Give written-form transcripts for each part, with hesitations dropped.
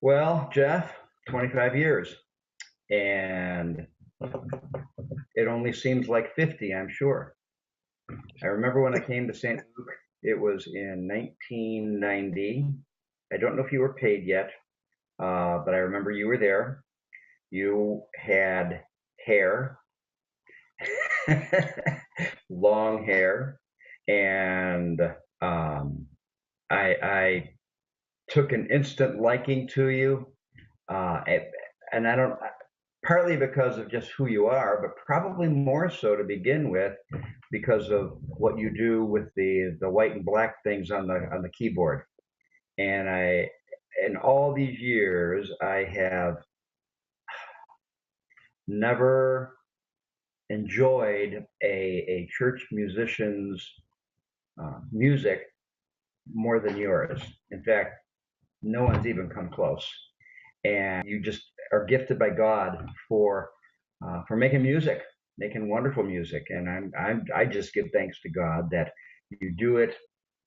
Well, Jeff, 25 years, and it only seems like 50, I'm sure. I remember when I came to St. Luke, it was in 1990. I don't know if you were paid yet, but I remember you were there. You had hair, long hair, and I took an instant liking to you. Uh, and I don't, partly because of just who you are, but probably more so to begin with because of what you do with the white and black things on the keyboard. And in all these years, I have never enjoyed a church musician's music more than yours. In fact, no one's even come close. And you just are gifted by God for making music, making wonderful music. And I just give thanks to God that you do it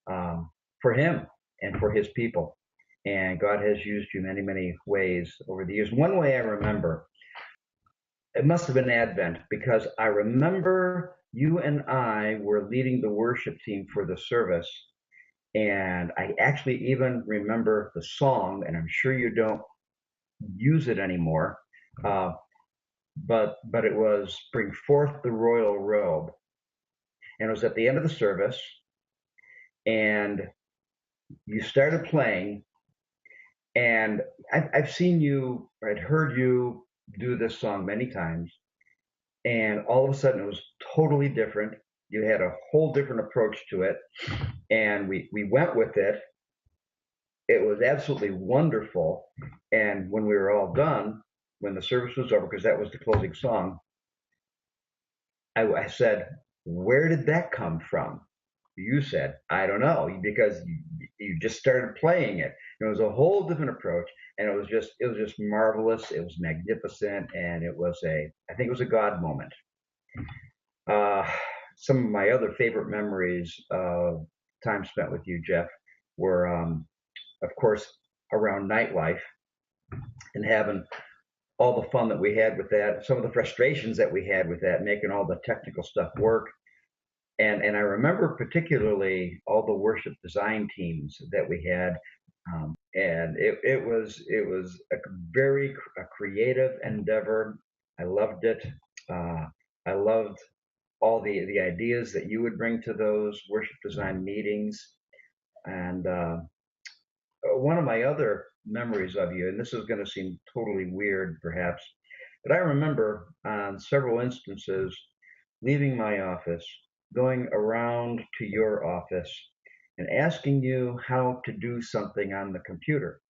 for Him and for His people. And God has used you many, many ways over the years. One way I remember, it must have been Advent because I remember you and I were leading the worship team for the service. And I actually even remember the song, and I'm sure you don't use it anymore. Uh, but it was "Bring Forth the Royal Robe," and it was at the end of the service, and you started playing, and I've seen you, I'd heard you do this song many times, and all of a sudden it was totally different. You had a whole different approach to it, and we went with it. It was absolutely wonderful, and when we were all done, when the service was over, because that was the closing song, I said, "Where did that come from?" You said, "I don't know," because you just started playing it. It was a whole different approach, and it was just marvelous. It was magnificent, and I think it was a God moment. Uh, some of my other favorite memories of time spent with you, Jeff, were, of course, around nightlife and having all the fun that we had with that, some of the frustrations that we had with that, making all the technical stuff work. And I remember particularly all the worship design teams that we had, and it was a very creative endeavor. I loved it. Uh, I loved all the ideas that you would bring to those worship design meetings. And one of my other memories of you, and this is going to seem totally weird perhaps, but I remember on several instances leaving my office, going around to your office, and asking you how to do something on the computer.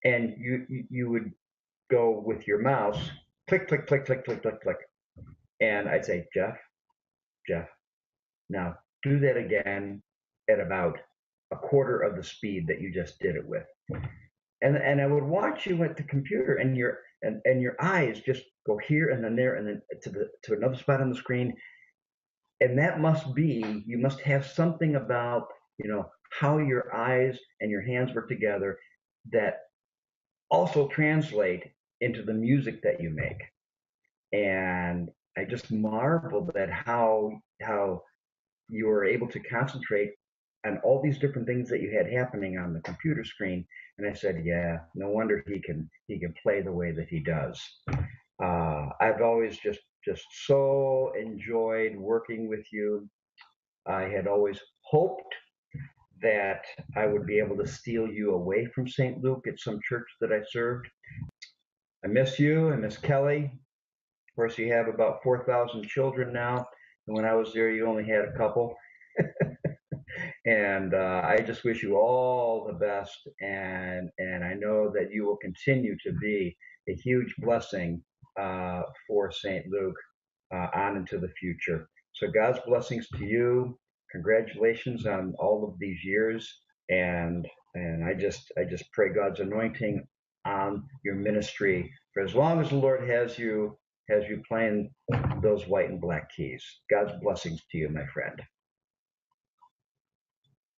And you would go with your mouse, click, click, click, click, click, click, click. And I'd say, Jeff, now do that again at about a quarter of the speed that you just did it with. And I would watch you at the computer, and your eyes just go here and then there and then to another spot on the screen. And that must be, you must have something about, how your eyes and your hands work together that also translate into the music that you make. And I just marveled at how you were able to concentrate on all these different things that you had happening on the computer screen. And I said, yeah, no wonder he can play the way that he does. I've always just so enjoyed working with you. I had always hoped that I would be able to steal you away from St. Luke at some church that I served. I miss you. I miss Kelly. Of course, you have about 4,000 children now. And when I was there, you only had a couple. And I just wish you all the best. And I know that you will continue to be a huge blessing for St. Luke on into the future. So God's blessings to you. Congratulations on all of these years, and I just pray God's anointing on your ministry for as long as the Lord has you playing those white and black keys. God's blessings to you, my friend.